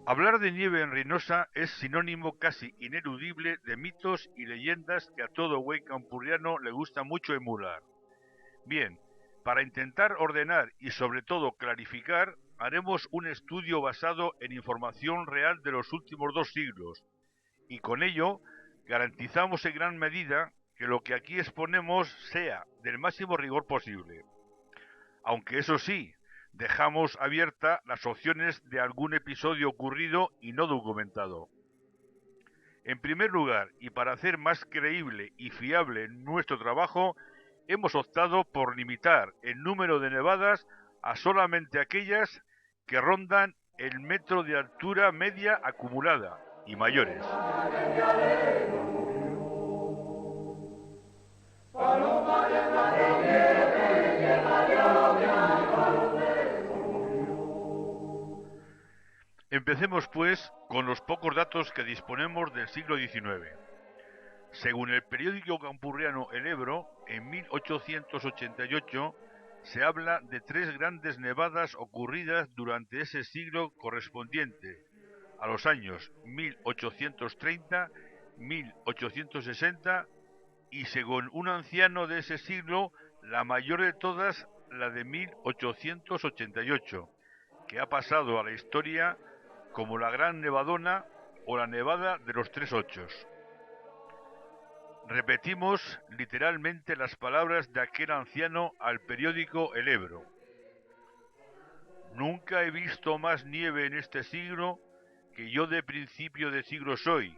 Hablar de nieve en Reynosa es sinónimo casi ineludible de mitos y leyendas que a todo buen campurriano le gusta mucho emular. Bien, para intentar ordenar y sobre todo clarificar, haremos un estudio basado en información real de los últimos 2 siglos, y con ello garantizamos en gran medida que lo que aquí exponemos sea del máximo rigor posible. Aunque eso sí, dejamos abierta las opciones de algún episodio ocurrido y no documentado. En primer lugar, y para hacer más creíble y fiable nuestro trabajo, hemos optado por limitar el número de nevadas a solamente aquellas que rondan el metro de altura media acumulada y mayores. Empecemos, pues, con los pocos datos que disponemos del siglo XIX. Según el periódico campurriano El Ebro, en 1888 se habla de 3 grandes nevadas ocurridas durante ese siglo correspondiente a los años 1830, 1860 y, según un anciano de ese siglo, la mayor de todas, la de 1888, que ha pasado a la historia como la Gran Nevadona o la Nevada de los Tres Ochos. Repetimos literalmente las palabras de aquel anciano al periódico El Ebro. Nunca he visto más nieve en este siglo, que yo de principio de siglo soy,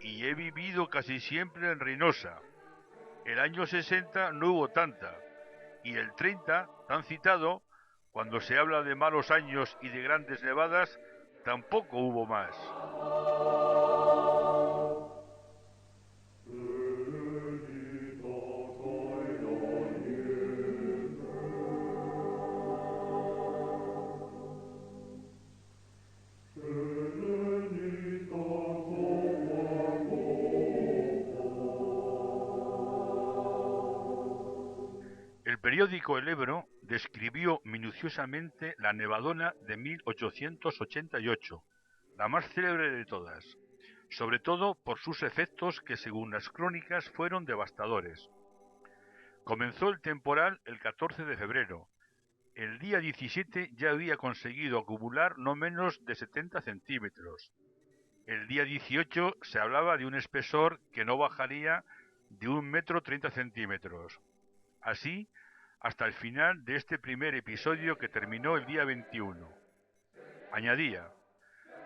y he vivido casi siempre en Reynosa. El año 60 no hubo tanta, y el 30, tan citado, cuando se habla de malos años y de grandes nevadas, tampoco hubo más. El periódico El Ebro describió minuciosamente la Nevadona de 1888, la más célebre de todas, sobre todo por sus efectos que, según las crónicas, fueron devastadores. Comenzó el temporal el 14 de febrero. El día 17 ya había conseguido acumular no menos de 70 centímetros. El día 18 se hablaba de un espesor que no bajaría de 1,30 m. Así, hasta el final de este primer episodio que terminó el día 21. Añadía: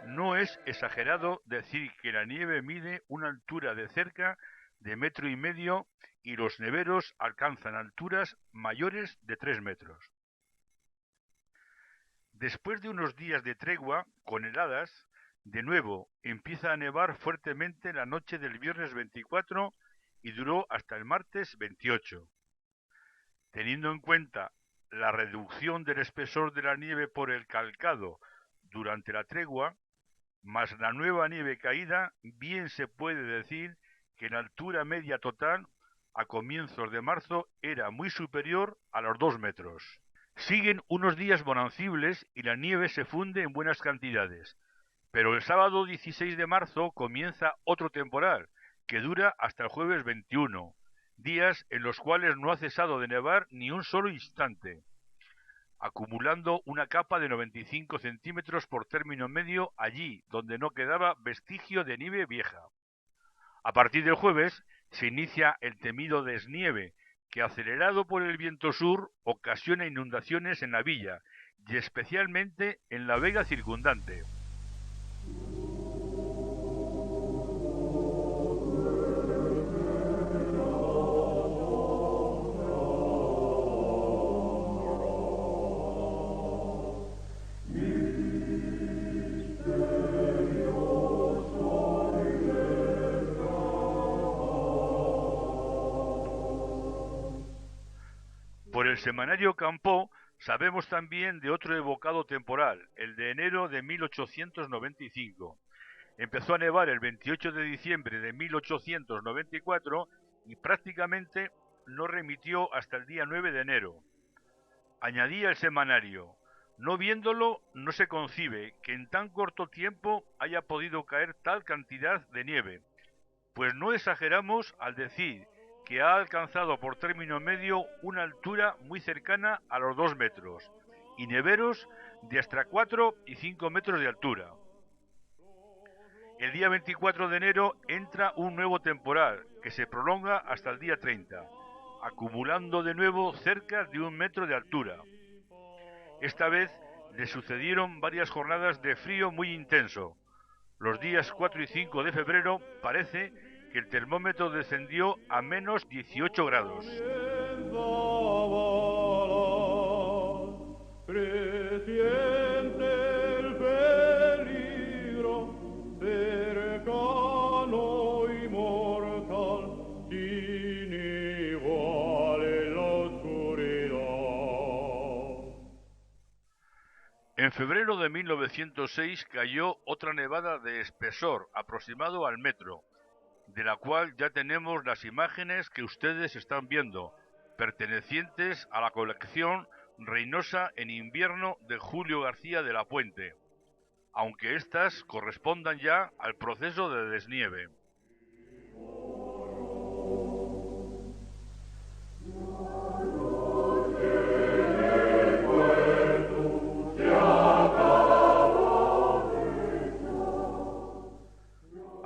no es exagerado decir que la nieve mide una altura de cerca de 1,5 m y los neveros alcanzan alturas mayores de 3 metros. Después de unos días de tregua, con heladas, de nuevo empieza a nevar fuertemente la noche del viernes 24 y duró hasta el martes 28. Teniendo en cuenta la reducción del espesor de la nieve por el calcado durante la tregua, más la nueva nieve caída, bien se puede decir que la altura media total a comienzos de marzo era muy superior a los 2 metros. Siguen unos días bonancibles y la nieve se funde en buenas cantidades, pero el sábado 16 de marzo comienza otro temporal que dura hasta el jueves 21, días en los cuales no ha cesado de nevar ni un solo instante, acumulando una capa de 95 centímetros por término medio allí donde no quedaba vestigio de nieve vieja. A partir del jueves se inicia el temido desnieve, que, acelerado por el viento sur, ocasiona inundaciones en la villa y especialmente en la vega circundante. Por el semanario Campó sabemos también de otro evocado temporal, el de enero de 1895. Empezó a nevar el 28 de diciembre de 1894 y prácticamente no remitió hasta el día 9 de enero. Añadía el semanario: No viéndolo, no se concibe que en tan corto tiempo haya podido caer tal cantidad de nieve, pues no exageramos al decir que ha alcanzado por término medio una altura muy cercana a los 2 metros, y neveros de hasta 4 y 5 metros de altura. El día 24 de enero entra un nuevo temporal que se prolonga hasta el día 30, acumulando de nuevo cerca de 1 metro de altura. Esta vez le sucedieron varias jornadas de frío muy intenso. Los días 4 y 5 de febrero parece que el termómetro descendió a menos 18 grados. En febrero de 1906 cayó otra nevada de espesor aproximado al metro, de la cual ya tenemos las imágenes que ustedes están viendo, pertenecientes a la colección Reynosa en invierno de Julio García de la Puente, aunque éstas correspondan ya al proceso de desnieve.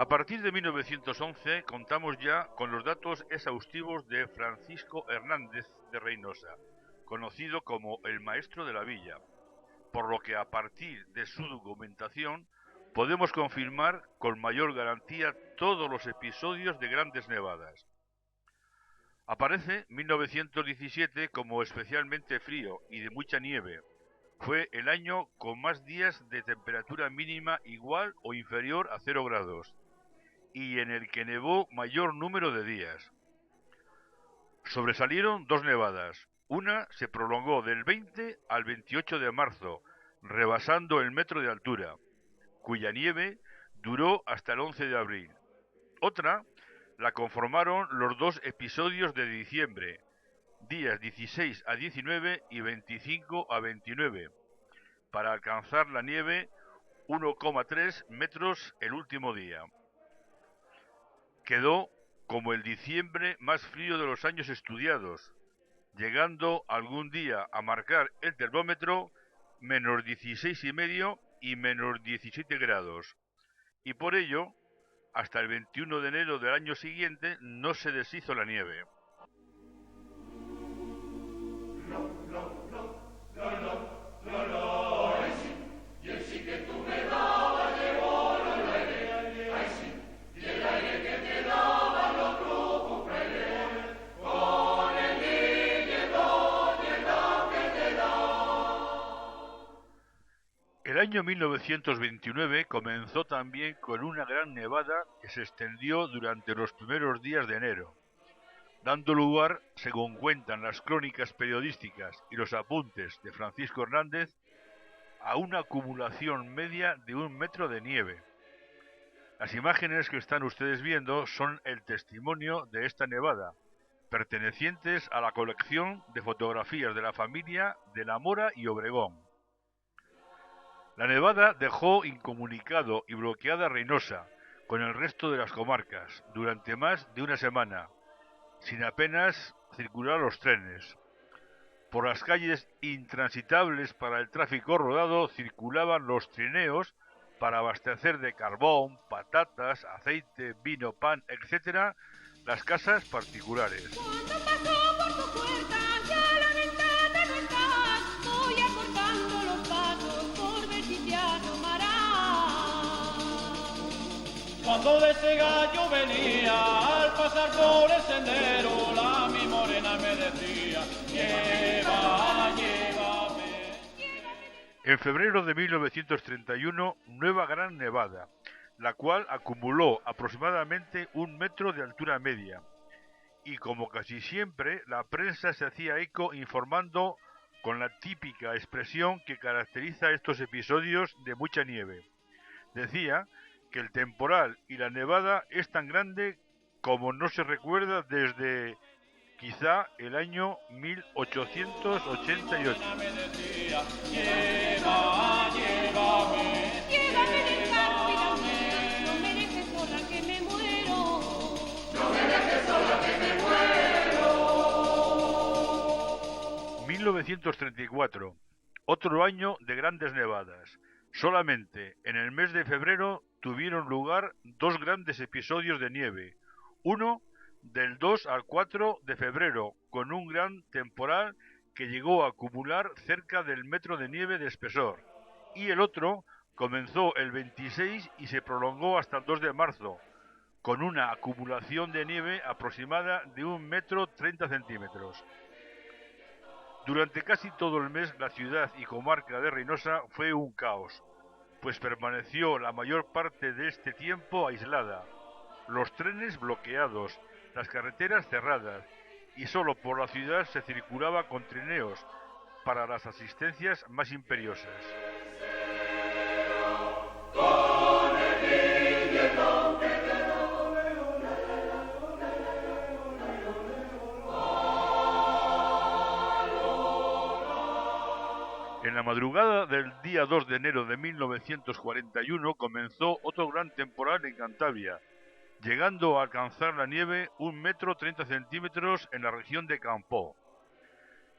A partir de 1911 contamos ya con los datos exhaustivos de Francisco Hernández de Reynosa, conocido como el maestro de la villa, por lo que a partir de su documentación podemos confirmar con mayor garantía todos los episodios de grandes nevadas. Aparece 1917 como especialmente frío y de mucha nieve. Fue el año con más días de temperatura mínima igual o inferior a 0 grados, y en el que nevó mayor número de días. Sobresalieron dos nevadas. Una se prolongó del 20 al 28 de marzo, rebasando el metro de altura, cuya nieve duró hasta el 11 de abril. Otra la conformaron los dos episodios de diciembre, días 16 a 19 y 25 a 29, para alcanzar la nieve 1,3 metros el último día. Quedó como el diciembre más frío de los años estudiados, llegando algún día a marcar el termómetro menos 16,5 y menos 17 grados, y por ello, hasta el 21 de enero del año siguiente no se deshizo la nieve. El año 1929 comenzó también con una gran nevada que se extendió durante los primeros días de enero, dando lugar, según cuentan las crónicas periodísticas y los apuntes de Francisco Hernández, a una acumulación media de 1 metro de nieve. Las imágenes que están ustedes viendo son el testimonio de esta nevada, pertenecientes a la colección de fotografías de la familia de la Mora y Obregón. La nevada dejó incomunicado y bloqueada Reynosa con el resto de las comarcas durante más de una semana, sin apenas circular los trenes. Por las calles intransitables para el tráfico rodado circulaban los trineos para abastecer de carbón, patatas, aceite, vino, pan, etc. las casas particulares. Cuando de ese gallo venía, al pasar por el sendero, la mi morena me decía, llévame. En febrero de 1931, nueva gran nevada, la cual acumuló aproximadamente 1 metro de altura media. Y como casi siempre, la prensa se hacía eco informando con la típica expresión que caracteriza estos episodios de mucha nieve. Decía que el temporal y la nevada es tan grande como no se recuerda desde quizá el año 1888. Me decía, llévame, Llévame despacio, no me dejes sola que me muero. 1934, otro año de grandes nevadas. Solamente en el mes de febrero tuvieron lugar dos grandes episodios de nieve. Uno del 2 al 4 de febrero, con un gran temporal que llegó a acumular cerca del metro de nieve de espesor. Y el otro comenzó el 26 y se prolongó hasta el 2 de marzo, con una acumulación de nieve aproximada de 1,30 m. Durante casi todo el mes la ciudad y comarca de Reynosa fue un caos, pues permaneció la mayor parte de este tiempo aislada, los trenes bloqueados, las carreteras cerradas, y solo por la ciudad se circulaba con trineos para las asistencias más imperiosas. En la madrugada del día 2 de enero de 1941 comenzó otro gran temporal en Cantabria, llegando a alcanzar la nieve 1,30 m en la región de Campoo.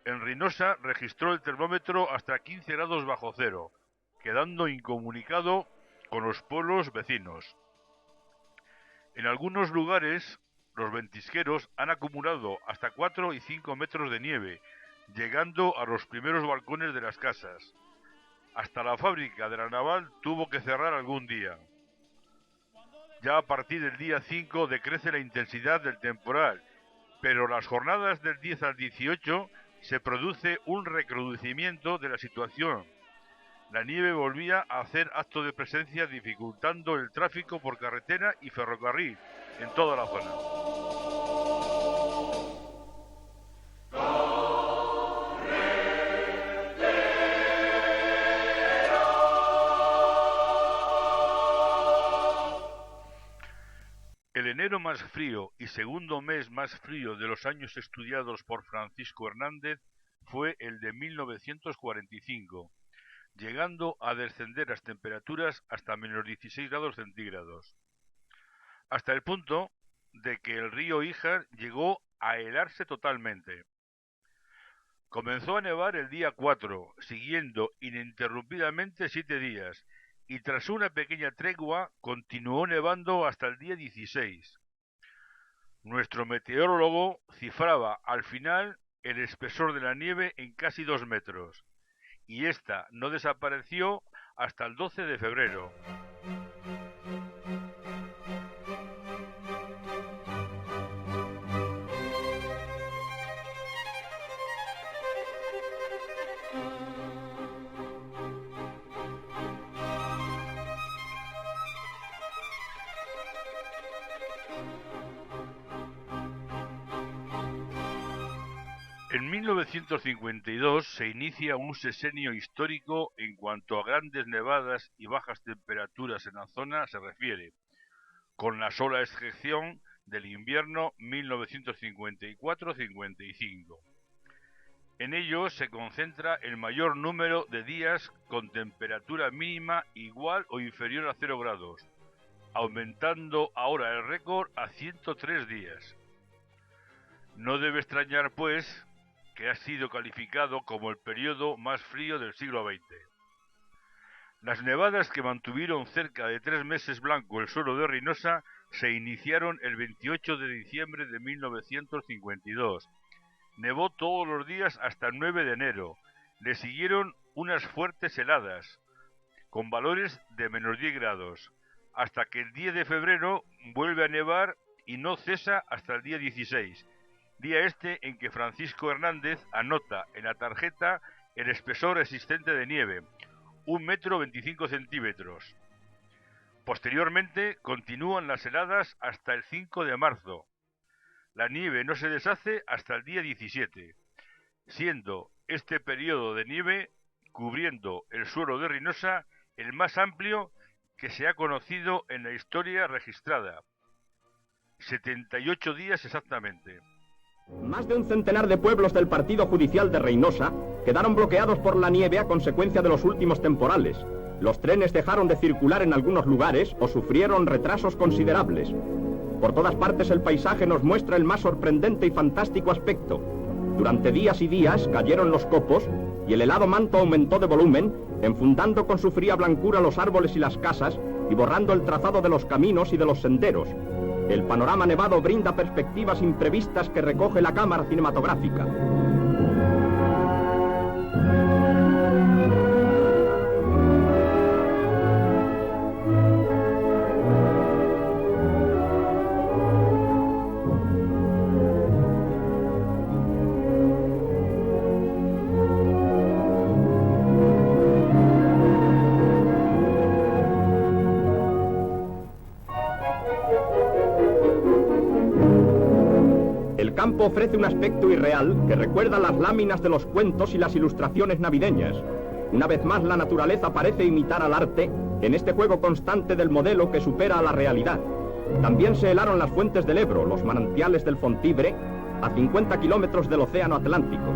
En Reynosa registró el termómetro hasta 15 grados bajo cero, quedando incomunicado con los pueblos vecinos. En algunos lugares, los ventisqueros han acumulado hasta 4 y 5 metros de nieve, llegando a los primeros balcones de las casas. Hasta la fábrica de la naval tuvo que cerrar algún día. Ya a partir del día 5 decrece la intensidad del temporal, pero las jornadas del 10 al 18 se produce un recrudecimiento de la situación. La nieve volvía a hacer acto de presencia, dificultando el tráfico por carretera y ferrocarril en toda la zona. El enero más frío y segundo mes más frío de los años estudiados por Francisco Hernández fue el de 1945, llegando a descender las temperaturas hasta menos 16 grados centígrados, hasta el punto de que el río Ijar llegó a helarse totalmente. Comenzó a nevar el día 4, siguiendo ininterrumpidamente 7 días, y tras una pequeña tregua continuó nevando hasta el día 16. Nuestro meteorólogo cifraba al final el espesor de la nieve en casi 2 metros, y esta no desapareció hasta el 12 de febrero. En 1952 se inicia un sexenio histórico en cuanto a grandes nevadas y bajas temperaturas en la zona se refiere, con la sola excepción del invierno 1954-55. En ello se concentra el mayor número de días con temperatura mínima igual o inferior a 0 grados, aumentando ahora el récord a 103 días. No debe extrañar, pues, que ha sido calificado como el periodo más frío del siglo XX. Las nevadas que mantuvieron cerca de 3 meses blanco el suelo de Reynosa se iniciaron el 28 de diciembre de 1952. Nevó todos los días hasta el 9 de enero. Le siguieron unas fuertes heladas, con valores de menos 10 grados, hasta que el 10 de febrero vuelve a nevar y no cesa hasta el día 16. Día este en que Francisco Hernández anota en la tarjeta el espesor existente de nieve, 1,25 m. Posteriormente continúan las heladas hasta el 5 de marzo. La nieve no se deshace hasta el día 17, siendo este periodo de nieve, cubriendo el suelo de Reynosa, el más amplio que se ha conocido en la historia registrada, 78 días exactamente. Más de un centenar de pueblos del partido judicial de Reynosa quedaron bloqueados por la nieve a consecuencia de los últimos temporales. Los trenes dejaron de circular en algunos lugares o sufrieron retrasos considerables. Por todas partes el paisaje nos muestra el más sorprendente y fantástico aspecto. Durante días y días cayeron los copos y el helado manto aumentó de volumen, enfundando con su fría blancura los árboles y las casas y borrando el trazado de los caminos y de los senderos. El panorama nevado brinda perspectivas imprevistas que recoge la cámara cinematográfica. El campo ofrece un aspecto irreal que recuerda las láminas de los cuentos y las ilustraciones navideñas. Una vez más la naturaleza parece imitar al arte en este juego constante del modelo que supera a la realidad. También se helaron las fuentes del Ebro, los manantiales del Fontibre, a 50 kilómetros del océano Atlántico.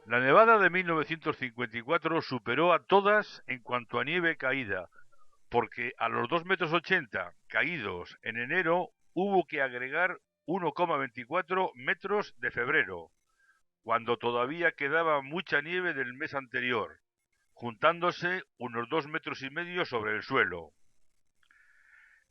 La nevada de 1954 superó a todas en cuanto a nieve caída, porque a los 2,80 m caídos en enero hubo que agregar 1,24 metros de febrero, cuando todavía quedaba mucha nieve del mes anterior, juntándose unos 2,5 metros sobre el suelo.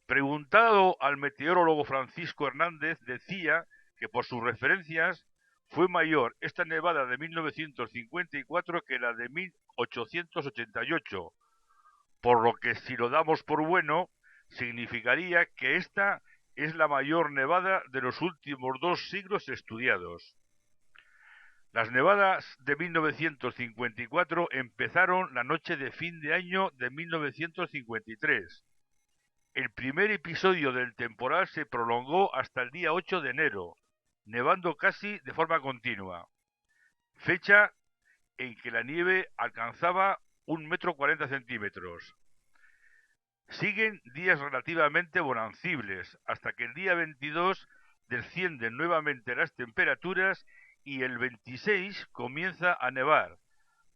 Preguntado al meteorólogo Francisco Hernández, decía que por sus referencias fue mayor esta nevada de 1954 que la de 1888, por lo que si lo damos por bueno, significaría que esta es la mayor nevada de los últimos 2 siglos estudiados. Las nevadas de 1954 empezaron la noche de fin de año de 1953. El primer episodio del temporal se prolongó hasta el día 8 de enero, nevando casi de forma continua, fecha en que la nieve alcanzaba 1,40 m. Siguen días relativamente bonancibles, hasta que el día 22 descienden nuevamente las temperaturas y el 26 comienza a nevar,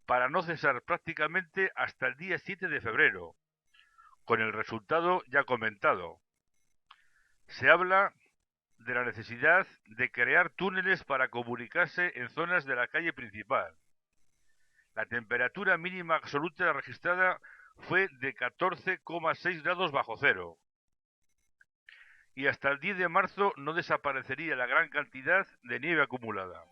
para no cesar prácticamente hasta el día 7 de febrero, con el resultado ya comentado. Se habla de la necesidad de crear túneles para comunicarse en zonas de la calle principal. La temperatura mínima absoluta registrada fue de 14,6 grados bajo cero. Y hasta el 10 de marzo no desaparecería la gran cantidad de nieve acumulada.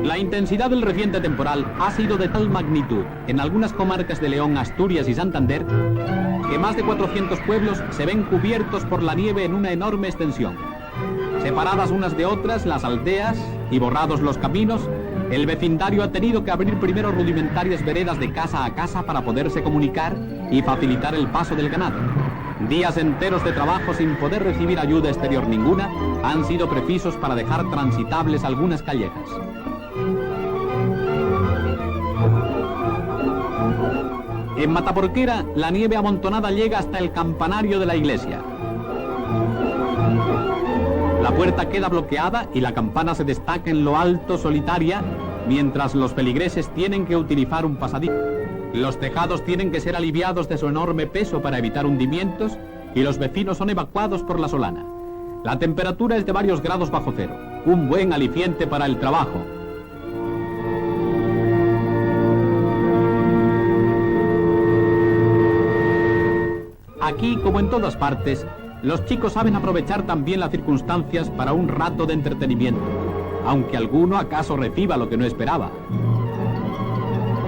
La intensidad del reciente temporal ha sido de tal magnitud en algunas comarcas de León, Asturias y Santander que más de 400 pueblos se ven cubiertos por la nieve en una enorme extensión. Separadas unas de otras las aldeas y borrados los caminos, el vecindario ha tenido que abrir primero rudimentarias veredas de casa a casa para poderse comunicar y facilitar el paso del ganado. Días enteros de trabajo sin poder recibir ayuda exterior ninguna han sido precisos para dejar transitables algunas callejas. En Mataporquera, la nieve amontonada llega hasta el campanario de la iglesia. La puerta queda bloqueada y la campana se destaca en lo alto solitaria, mientras los feligreses tienen que utilizar un pasadizo. Los tejados tienen que ser aliviados de su enorme peso para evitar hundimientos y los vecinos son evacuados por la solana. La temperatura es de varios grados bajo cero, un buen aliciente para el trabajo. Aquí, como en todas partes, los chicos saben aprovechar también las circunstancias para un rato de entretenimiento, aunque alguno acaso reciba lo que no esperaba.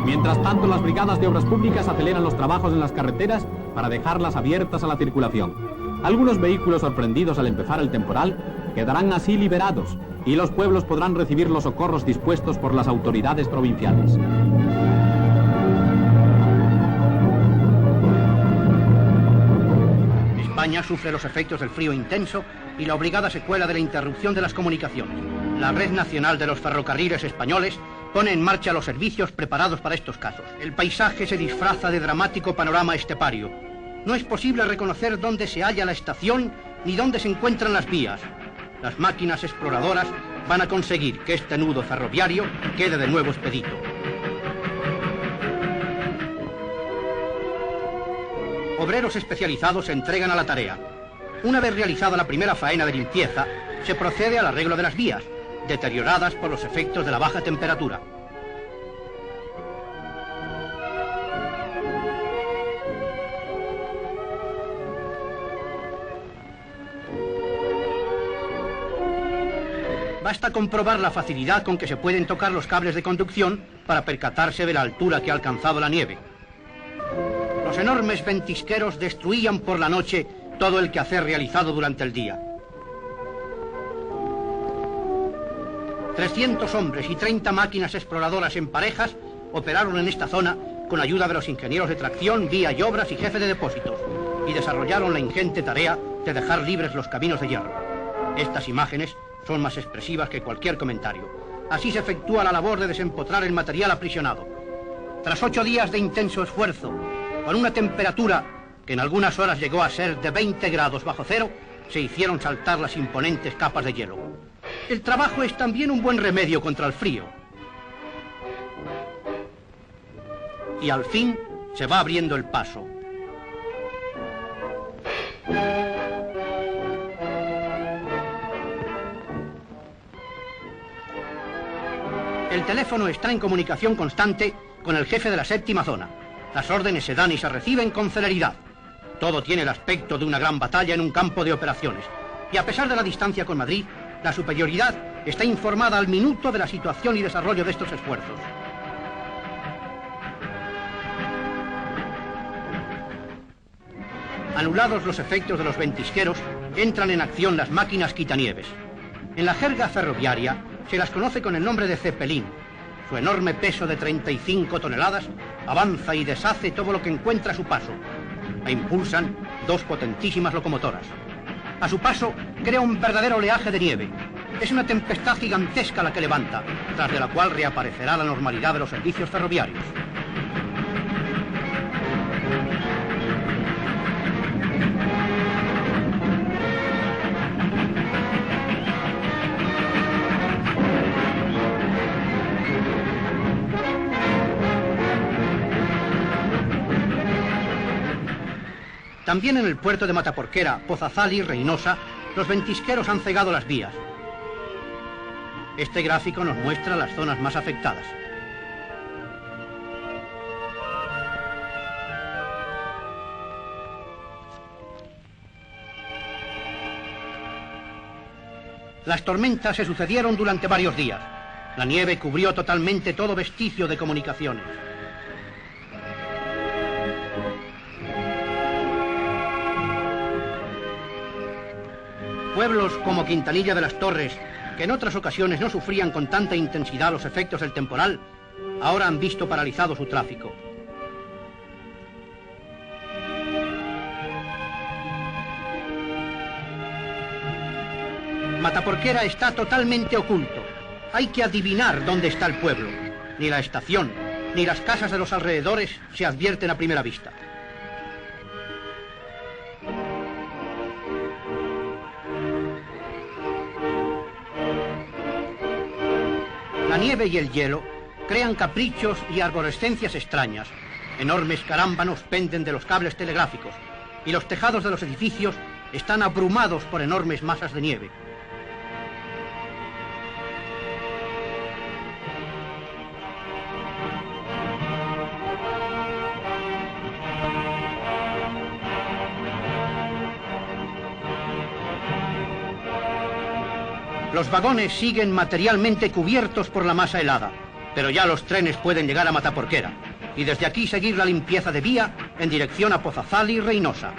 Mientras tanto, las brigadas de obras públicas aceleran los trabajos en las carreteras para dejarlas abiertas a la circulación. Algunos vehículos sorprendidos al empezar el temporal quedarán así liberados y los pueblos podrán recibir los socorros dispuestos por las autoridades provinciales. España sufre los efectos del frío intenso y la obligada secuela de la interrupción de las comunicaciones. La Red Nacional de los Ferrocarriles Españoles pone en marcha los servicios preparados para estos casos. El paisaje se disfraza de dramático panorama estepario. No es posible reconocer dónde se halla la estación ni dónde se encuentran las vías. Las máquinas exploradoras van a conseguir que este nudo ferroviario quede de nuevo expedito. Obreros especializados se entregan a la tarea. Una vez realizada la primera faena de limpieza, se procede al arreglo de las vías, deterioradas por los efectos de la baja temperatura. Basta comprobar la facilidad con que se pueden tocar los cables de conducción para percatarse de la altura que ha alcanzado la nieve. Los enormes ventisqueros destruían por la noche todo el quehacer realizado durante el día. 300 hombres y 30 máquinas exploradoras en parejas operaron en esta zona con ayuda de los ingenieros de tracción, vía y obras y jefe de depósitos, y desarrollaron la ingente tarea de dejar libres los caminos de hierro. Estas imágenes son más expresivas que cualquier comentario. Así se efectúa la labor de desempotrar el material aprisionado. Tras 8 días de intenso esfuerzo, con una temperatura que en algunas horas llegó a ser de 20 grados bajo cero, se hicieron saltar las imponentes capas de hielo. El trabajo es también un buen remedio contra el frío. Y al fin se va abriendo el paso. El teléfono está en comunicación constante con el jefe de la séptima zona. Las órdenes se dan y se reciben con celeridad. Todo tiene el aspecto de una gran batalla en un campo de operaciones. Y a pesar de la distancia con Madrid, la superioridad está informada al minuto de la situación y desarrollo de estos esfuerzos. Anulados los efectos de los ventisqueros, entran en acción las máquinas quitanieves. En la jerga ferroviaria se las conoce con el nombre de Zeppelin. Su enorme peso de 35 toneladas avanza y deshace todo lo que encuentra a su paso. La impulsan 2 potentísimas locomotoras. A su paso crea un verdadero oleaje de nieve. Es una tempestad gigantesca la que levanta, tras de la cual reaparecerá la normalidad de los servicios ferroviarios. También en el puerto de Mataporquera, Pozazal y Reynosa, los ventisqueros han cegado las vías. Este gráfico nos muestra las zonas más afectadas. Las tormentas se sucedieron durante varios días. La nieve cubrió totalmente todo vestigio de comunicaciones. Pueblos como Quintanilla de las Torres, que en otras ocasiones no sufrían con tanta intensidad los efectos del temporal, ahora han visto paralizado su tráfico. Mataporquera está totalmente oculto. Hay que adivinar dónde está el pueblo. Ni la estación, ni las casas de los alrededores se advierten a primera vista. La nieve y el hielo crean caprichos y arborescencias extrañas. Enormes carámbanos penden de los cables telegráficos y los tejados de los edificios están abrumados por enormes masas de nieve. Los vagones siguen materialmente cubiertos por la masa helada. pero ya los trenes pueden llegar a Mataporquera y desde aquí seguir la limpieza de vía en dirección a Pozazal y Reynosa.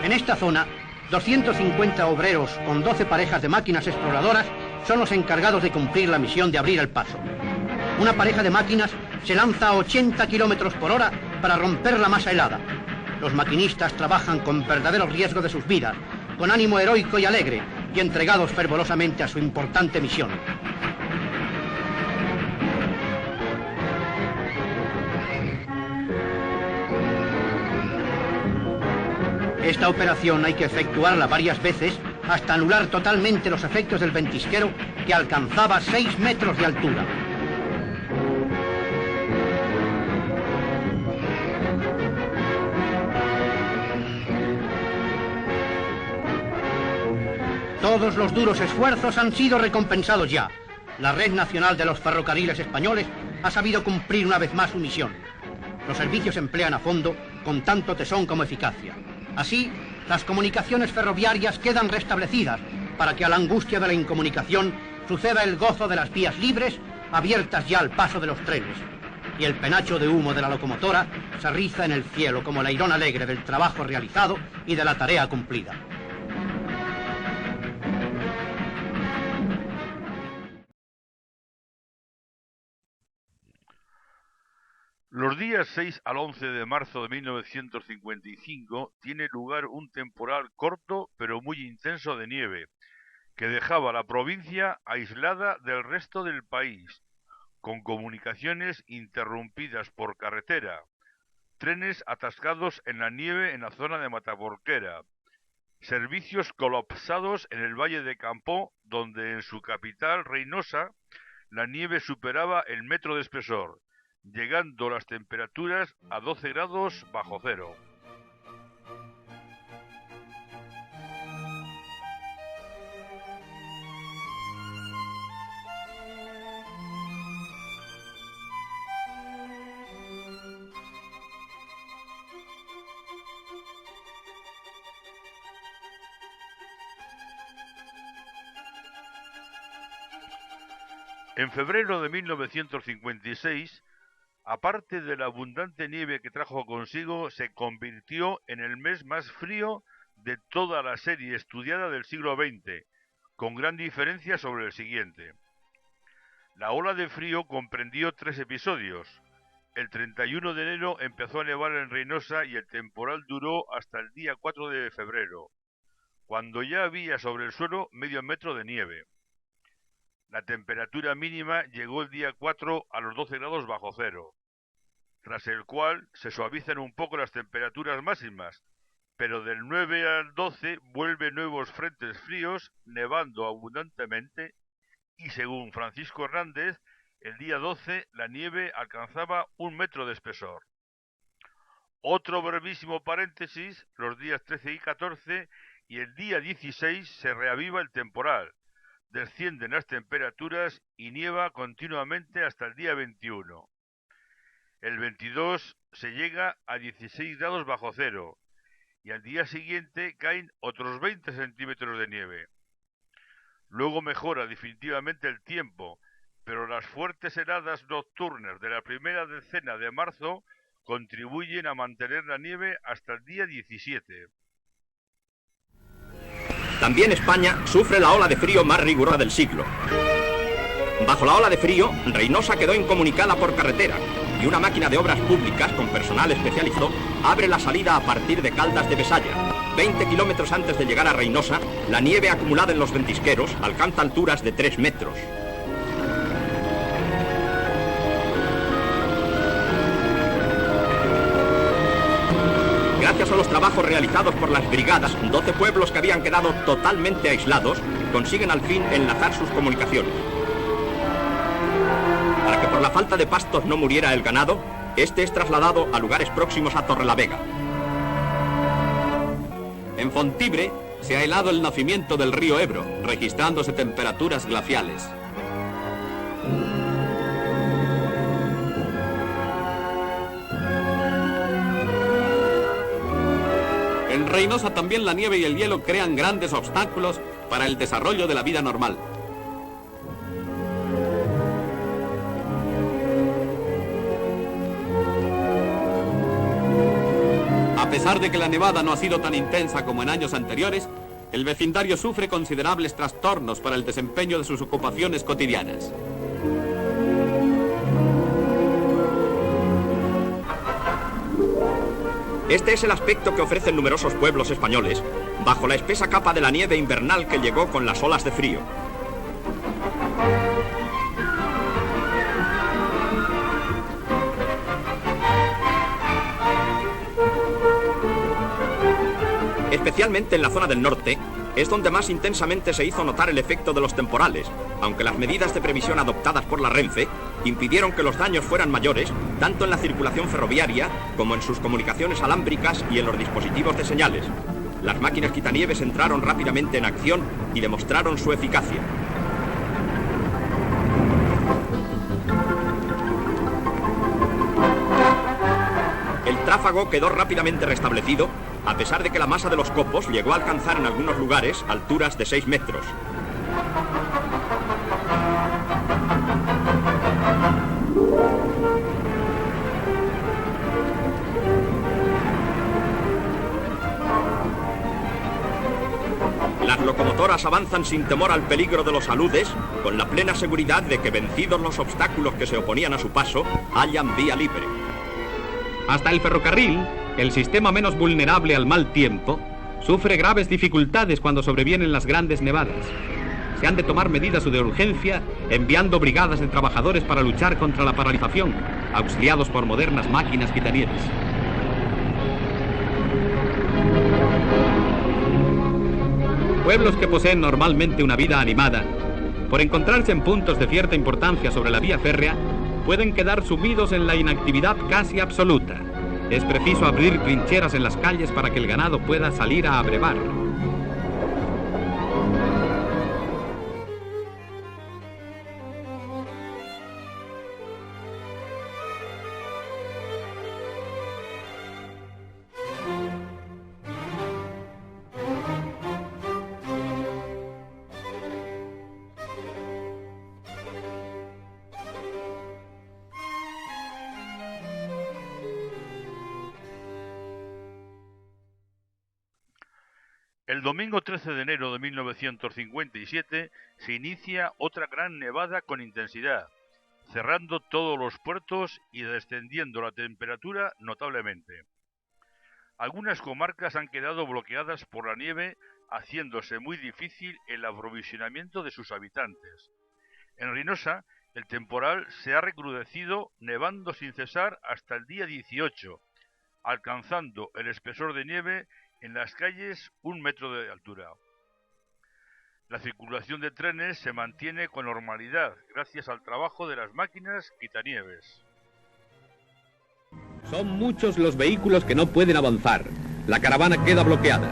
En esta zona, 250 obreros con 12 parejas de máquinas exploradoras son los encargados de cumplir la misión de abrir el paso. Una pareja de máquinas se lanza a 80 kilómetros por hora para romper la masa helada. Los maquinistas trabajan con verdadero riesgo de sus vidas, con ánimo heroico y alegre, y entregados fervorosamente a su importante misión. Esta operación hay que efectuarla varias veces hasta anular totalmente los efectos del ventisquero, que alcanzaba 6 metros de altura. Todos los duros esfuerzos han sido recompensados ya. La Red Nacional de los Ferrocarriles Españoles ha sabido cumplir una vez más su misión. Los servicios se emplean a fondo con tanto tesón como eficacia. Así, las comunicaciones ferroviarias quedan restablecidas para que a la angustia de la incomunicación suceda el gozo de las vías libres abiertas ya al paso de los trenes. Y el penacho de humo de la locomotora se riza en el cielo como el airón alegre del trabajo realizado y de la tarea cumplida. Los días 6 al 11 de marzo de 1955 tiene lugar un temporal corto pero muy intenso de nieve, que dejaba la provincia aislada del resto del país, con comunicaciones interrumpidas por carretera, trenes atascados en la nieve en la zona de Mataporquera, servicios colapsados en el Valle de Campó, donde en su capital, Reynosa, la nieve superaba el metro de espesor, llegando las temperaturas a 12 grados bajo cero. En febrero de 1956, aparte de la abundante nieve que trajo consigo, se convirtió en el mes más frío de toda la serie estudiada del siglo XX, con gran diferencia sobre el siguiente. La ola de frío comprendió 3 episodios. El 31 de enero empezó a nevar en Reynosa y el temporal duró hasta el día 4 de febrero, cuando ya había sobre el suelo medio metro de nieve. La temperatura mínima llegó el día 4 a los 12 grados bajo cero, tras el cual se suavizan un poco las temperaturas máximas, pero del 9 al 12 vuelven nuevos frentes fríos, nevando abundantemente, y según Francisco Hernández, el día 12 la nieve alcanzaba 1 metro de espesor. Otro brevísimo paréntesis, los días 13 y 14 y el día 16 se reaviva el temporal, descienden las temperaturas y nieva continuamente hasta el día 21. El 22 se llega a 16 grados bajo cero y al día siguiente caen otros 20 centímetros de nieve. Luego mejora definitivamente el tiempo, pero las fuertes heladas nocturnas de la primera decena de marzo contribuyen a mantener la nieve hasta el día 17. También España sufre la ola de frío más rigurosa del siglo. Bajo la ola de frío, Reynosa quedó incomunicada por carretera y una máquina de obras públicas con personal especializado abre la salida a partir de Caldas de Besaya. 20 kilómetros antes de llegar a Reynosa, la nieve acumulada en los ventisqueros alcanza alturas de 3 metros. Gracias a los trabajos realizados por las brigadas, 12 pueblos que habían quedado totalmente aislados consiguen al fin enlazar sus comunicaciones. Para que por la falta de pastos no muriera el ganado, este es trasladado a lugares próximos a Torrelavega. En Fontibre se ha helado el nacimiento del río Ebro, registrándose temperaturas glaciales. En Reynosa también la nieve y el hielo crean grandes obstáculos para el desarrollo de la vida normal. A pesar de que la nevada no ha sido tan intensa como en años anteriores, el vecindario sufre considerables trastornos para el desempeño de sus ocupaciones cotidianas. Este es el aspecto que ofrecen numerosos pueblos españoles, bajo la espesa capa de la nieve invernal que llegó con las olas de frío. Especialmente en la zona del norte, es donde más intensamente se hizo notar el efecto de los temporales, aunque las medidas de previsión adoptadas por la Renfe impidieron que los daños fueran mayores, tanto en la circulación ferroviaria como en sus comunicaciones alámbricas y en los dispositivos de señales. Las máquinas quitanieves entraron rápidamente en acción y demostraron su eficacia. El tráfago quedó rápidamente restablecido, a pesar de que la masa de los copos llegó a alcanzar en algunos lugares alturas de 6 metros. Las locomotoras avanzan sin temor al peligro de los aludes, con la plena seguridad de que, vencidos los obstáculos que se oponían a su paso, hallan vía libre. Hasta el ferrocarril, el sistema menos vulnerable al mal tiempo, sufre graves dificultades cuando sobrevienen las grandes nevadas. Se han de tomar medidas de urgencia, enviando brigadas de trabajadores para luchar contra la paralización, auxiliados por modernas máquinas quitanieves. Pueblos que poseen normalmente una vida animada, por encontrarse en puntos de cierta importancia sobre la vía férrea, pueden quedar sumidos en la inactividad casi absoluta. Es preciso abrir trincheras en las calles para que el ganado pueda salir a abrevar. El domingo 13 de enero de 1957 se inicia otra gran nevada con intensidad, cerrando todos los puertos y descendiendo la temperatura notablemente. Algunas comarcas han quedado bloqueadas por la nieve, haciéndose muy difícil el aprovisionamiento de sus habitantes. En Reynosa, el temporal se ha recrudecido, nevando sin cesar hasta el día 18, alcanzando el espesor de nieve en las calles 1 metro de altura. La circulación de trenes se mantiene con normalidad gracias al trabajo de las máquinas quitanieves. Son muchos los vehículos que no pueden avanzar. La caravana queda bloqueada.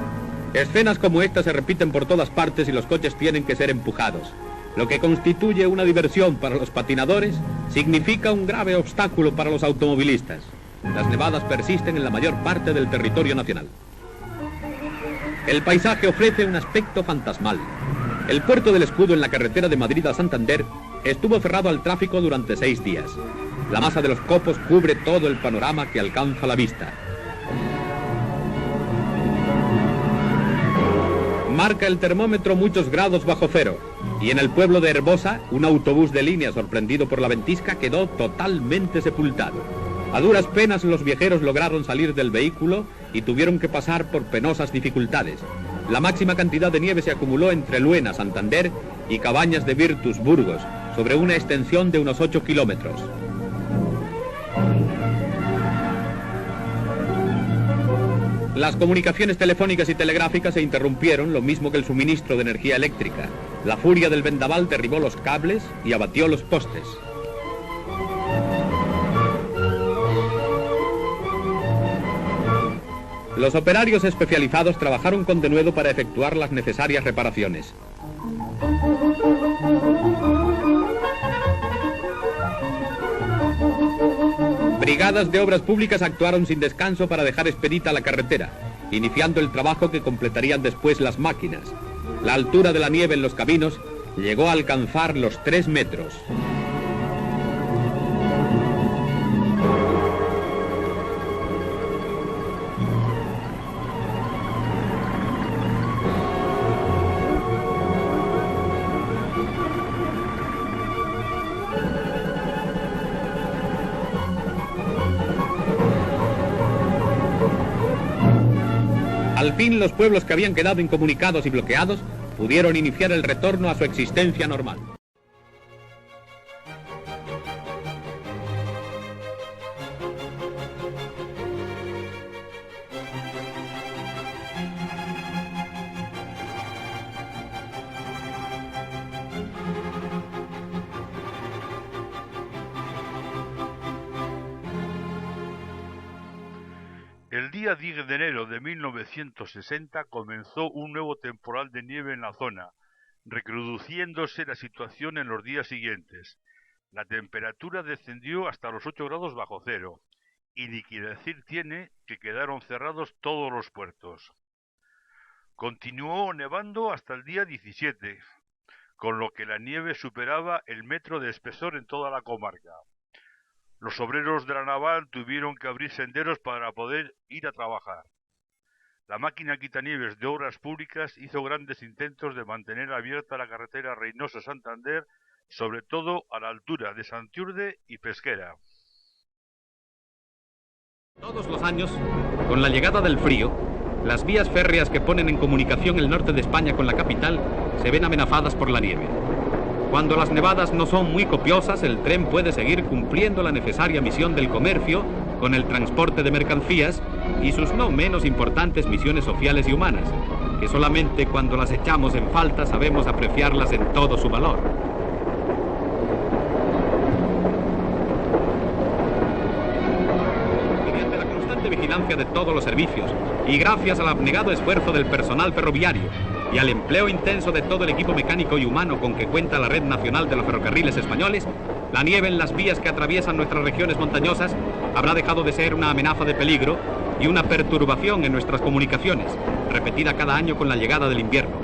Escenas como esta se repiten por todas partes y los coches tienen que ser empujados. Lo que constituye una diversión para los patinadores significa un grave obstáculo para los automovilistas. Las nevadas persisten en la mayor parte del territorio nacional. El paisaje ofrece un aspecto fantasmal. El puerto del Escudo en la carretera de Madrid a Santander estuvo cerrado al tráfico durante 6 días. La masa de los copos cubre todo el panorama que alcanza la vista. Marca el termómetro muchos grados bajo cero, y en el pueblo de Herbosa, un autobús de línea sorprendido por la ventisca quedó totalmente sepultado. A duras penas los viajeros lograron salir del vehículo y tuvieron que pasar por penosas dificultades. La máxima cantidad de nieve se acumuló entre Luena, Santander, y Cabañas de Virtus, Burgos, sobre una extensión de unos 8 kilómetros. Las comunicaciones telefónicas y telegráficas se interrumpieron, lo mismo que el suministro de energía eléctrica. La furia del vendaval derribó los cables y abatió los postes. Los operarios especializados trabajaron con denuedo para efectuar las necesarias reparaciones. Brigadas de obras públicas actuaron sin descanso para dejar expedita la carretera. iniciando el trabajo que completarían después las máquinas. La altura de la nieve en los caminos llegó a alcanzar los 3 metros. Al fin, los pueblos que habían quedado incomunicados y bloqueados pudieron iniciar el retorno a su existencia normal. El día 10 de enero de 1960 comenzó un nuevo temporal de nieve en la zona, recrudeciéndose la situación en los días siguientes. La temperatura descendió hasta los 8 grados bajo cero, y ni que decir tiene que quedaron cerrados todos los puertos. Continuó nevando hasta el día 17, con lo que la nieve superaba el metro de espesor en toda la comarca. Los obreros de la naval tuvieron que abrir senderos para poder ir a trabajar. La máquina quitanieves de Obras Públicas hizo grandes intentos de mantener abierta la carretera Reynosa-Santander, sobre todo a la altura de Santiurde y Pesquera. Todos los años, con la llegada del frío, las vías férreas que ponen en comunicación el norte de España con la capital se ven amenazadas por la nieve. Cuando las nevadas no son muy copiosas, el tren puede seguir cumpliendo la necesaria misión del comercio con el transporte de mercancías y sus no menos importantes misiones sociales y humanas, que solamente cuando las echamos en falta sabemos apreciarlas en todo su valor. Mediante la constante vigilancia de todos los servicios y gracias al abnegado esfuerzo del personal ferroviario y al empleo intenso de todo el equipo mecánico y humano con que cuenta la Red Nacional de los Ferrocarriles Españoles, la nieve en las vías que atraviesan nuestras regiones montañosas habrá dejado de ser una amenaza de peligro y una perturbación en nuestras comunicaciones, repetida cada año con la llegada del invierno.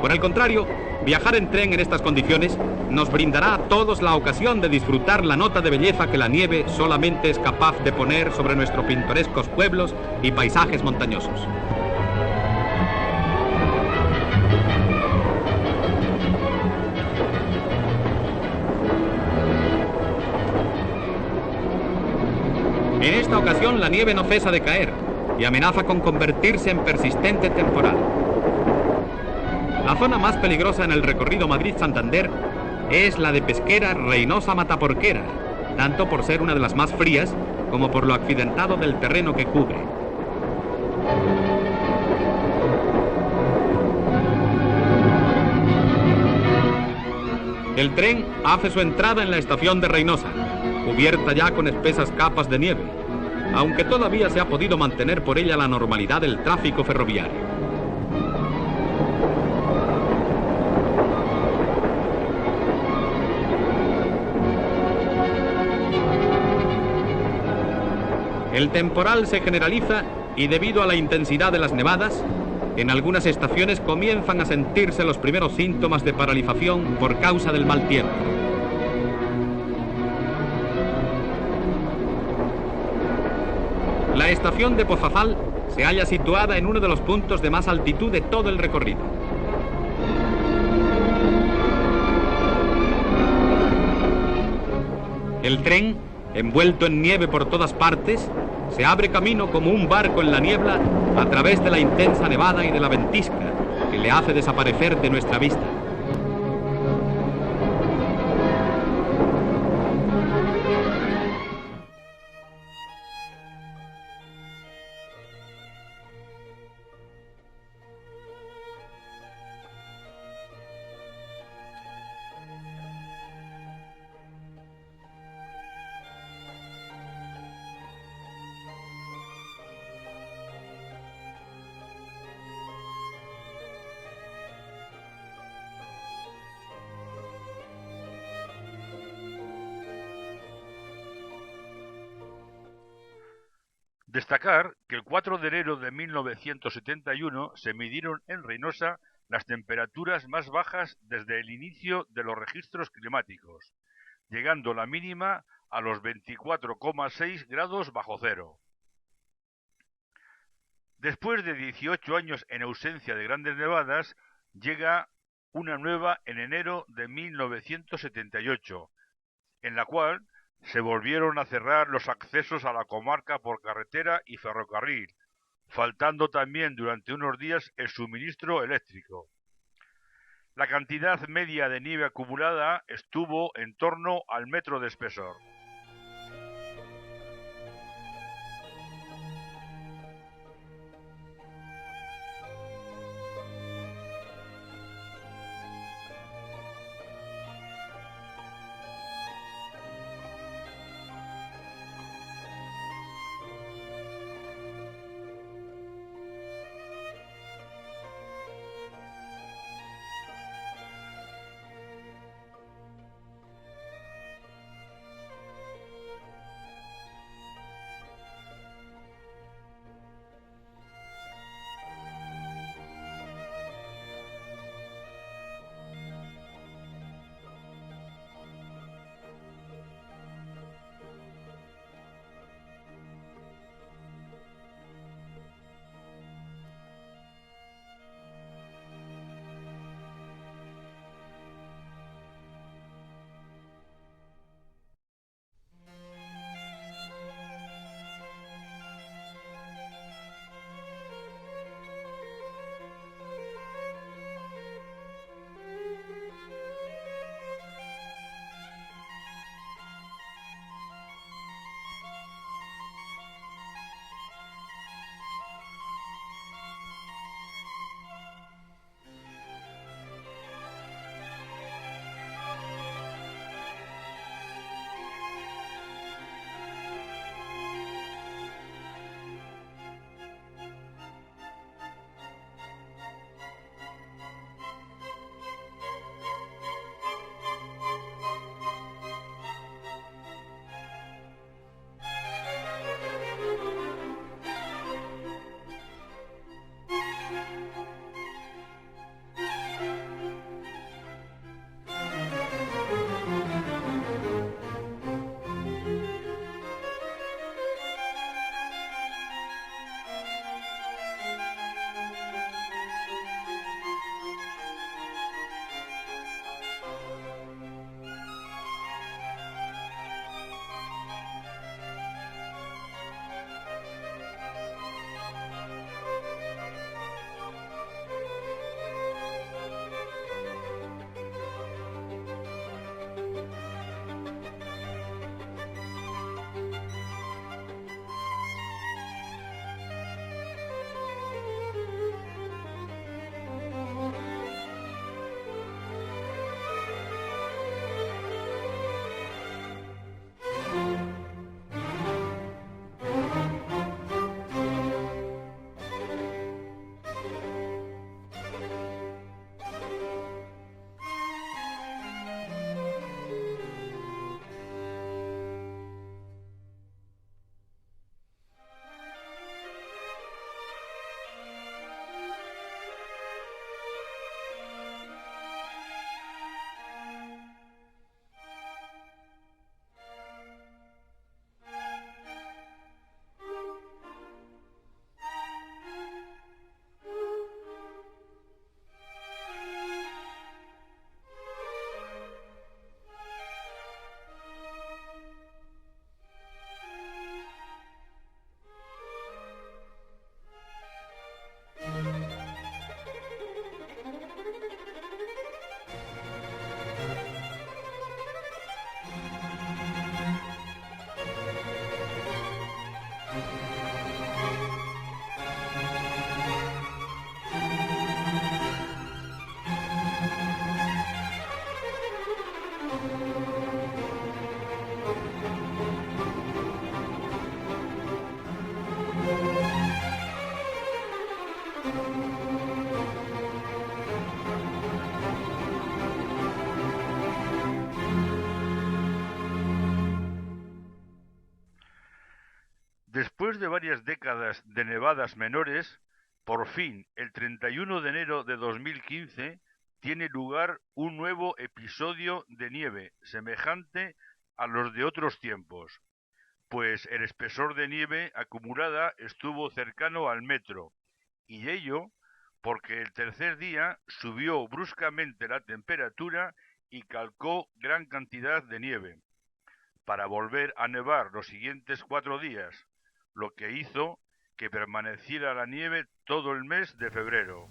Por el contrario, viajar en tren en estas condiciones nos brindará a todos la ocasión de disfrutar la nota de belleza que la nieve solamente es capaz de poner sobre nuestros pintorescos pueblos y paisajes montañosos. En esta ocasión la nieve no cesa de caer y amenaza con convertirse en persistente temporal. La zona más peligrosa en el recorrido Madrid-Santander es la de Pesquera, Reynosa, Mataporquera, tanto por ser una de las más frías como por lo accidentado del terreno que cubre. El tren hace su entrada en la estación de Reynosa, cubierta ya con espesas capas de nieve, aunque todavía se ha podido mantener por ella la normalidad del tráfico ferroviario. El temporal se generaliza y debido a la intensidad de las nevadas, en algunas estaciones comienzan a sentirse los primeros síntomas de paralización por causa del mal tiempo. La estación de Pozazal se halla situada en uno de los puntos de más altitud de todo el recorrido. El tren, envuelto en nieve por todas partes, se abre camino como un barco en la niebla a través de la intensa nevada y de la ventisca que le hace desaparecer de nuestra vista. Destacar que el 4 de enero de 1971 se midieron en Reynosa las temperaturas más bajas desde el inicio de los registros climáticos, llegando la mínima a los 24,6 grados bajo cero. Después de 18 años en ausencia de grandes nevadas, llega una nueva en enero de 1978, en la cual se volvieron a cerrar los accesos a la comarca por carretera y ferrocarril, faltando también durante unos días el suministro eléctrico. La cantidad media de nieve acumulada estuvo en torno al metro de espesor. Después de varias décadas de nevadas menores, por fin, el 31 de enero de 2015, tiene lugar un nuevo episodio de nieve, semejante a los de otros tiempos, pues el espesor de nieve acumulada estuvo cercano al metro, y ello porque el tercer día subió bruscamente la temperatura y calcó gran cantidad de nieve, para volver a nevar los siguientes 4 días, lo que hizo que permaneciera la nieve todo el mes de febrero.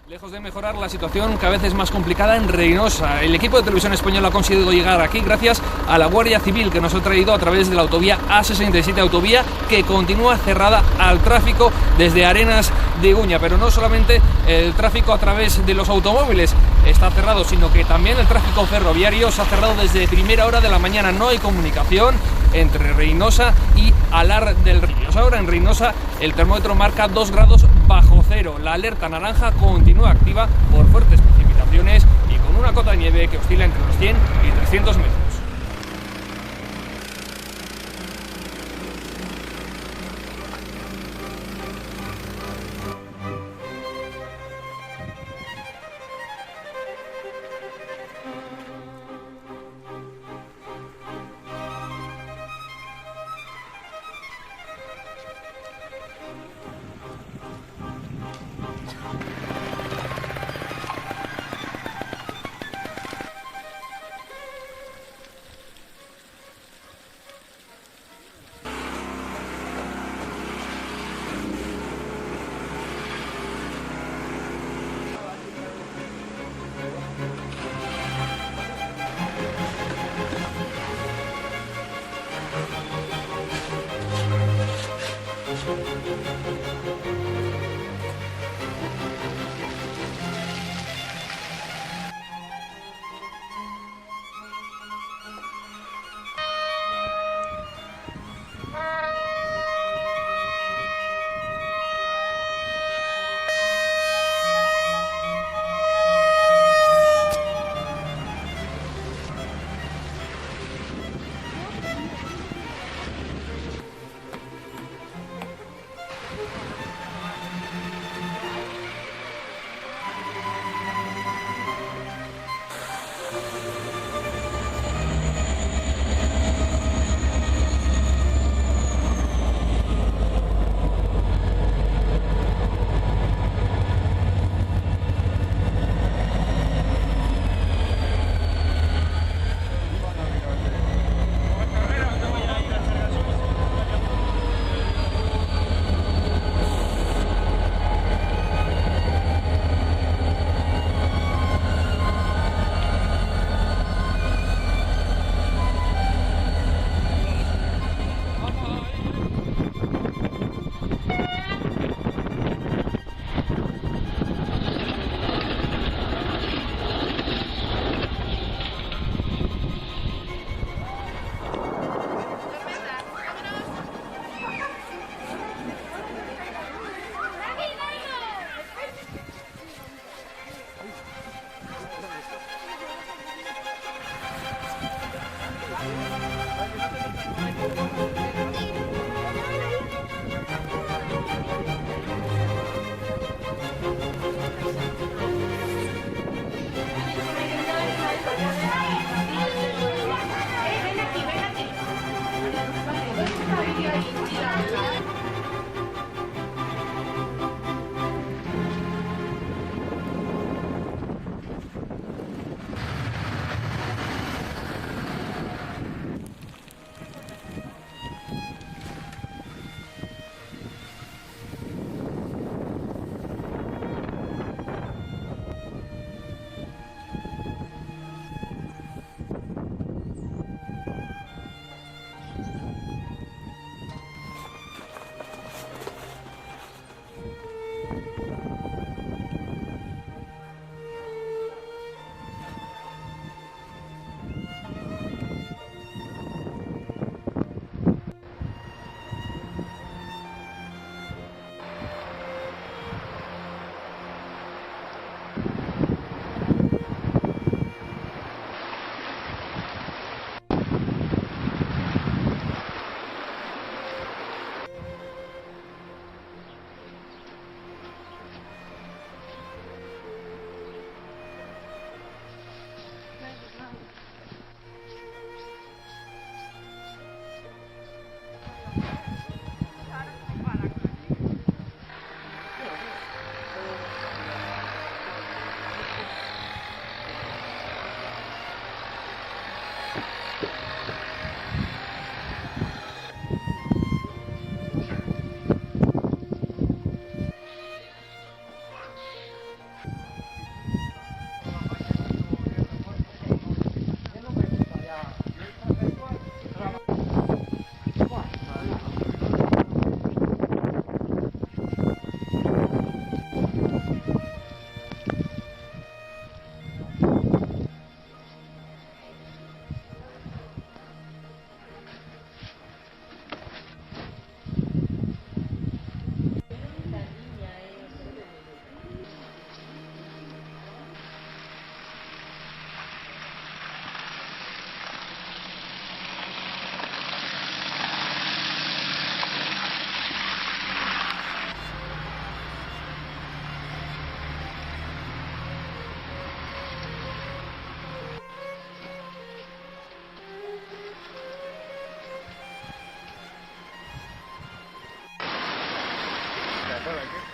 Lejos de mejorar la situación, cada vez es más complicada en Reynosa. El equipo de Televisión Española ha conseguido llegar aquí gracias a la Guardia Civil, que nos ha traído a través de la autovía A67, autovía que continúa cerrada al tráfico desde Arenas de Iruña. Pero no solamente el tráfico a través de los automóviles está cerrado, sino que también el tráfico ferroviario se ha cerrado desde primera hora de la mañana. No hay comunicación entre Reynosa y Alar del Río. Ahora en Reynosa el termómetro marca 2 grados bajo cero. La alerta naranja continúa activa por fuertes precipitaciones y con una cota de nieve que oscila entre los 100 y 300 metros. Thank you.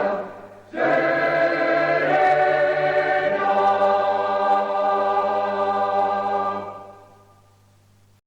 Señor.